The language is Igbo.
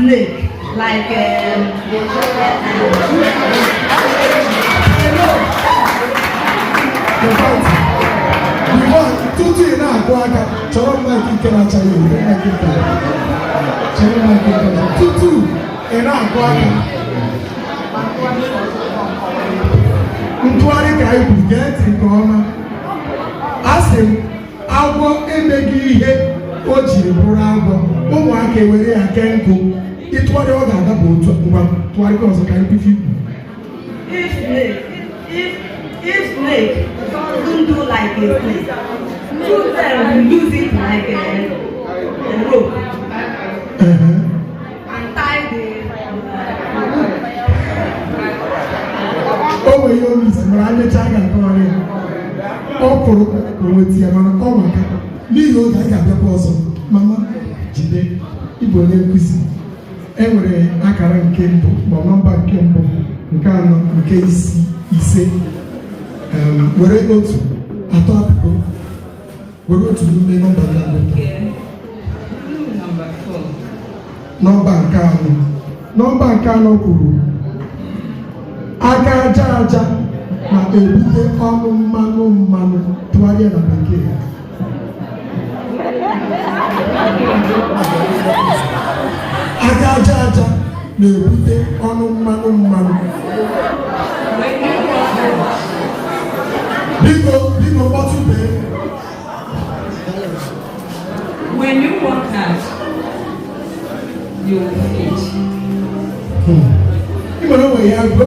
snake, like tutu ị na-akụ aka chọrọ mmadụ ike na-acha ya tutu ị na-akụ aka ntụgharị ka anyị kwuru gee ntị nke ọma. A sị m agwọ emeghị ihe o jiri bụrụ agwọ, ụmụaka ewere ya kee nkụ, ịtụgharị ọ ga-adaba otu ngwa tụgharị ọzọ ka anyị pifi. If snake doesn't do like a snake, children will use it like a rope and tie the. O nwere ihe o misi mara amecha a ga-akọrọ ya. Ọ kụrụ onweti ya mana ọ maka n'ihi oge a ga-abịakwa ọzọ. Mama jide ịbụ onye nkụzi, e nwere akara nke mbụ ma nọmba nke mbụ, nke anọ, nke ise, were otu atọ apụgo, were otu n'ime nọmba nọmba nke anọ. Nọmba nke anọ kwuru aka aja aja na-ebute ọnụ mmanụ tụgharịa na bekee. Aka aja aja na-ebute ọnụ mmanụ. Biko kpọtụbee. When you work hard, you will eat. Ị nwere onwe ya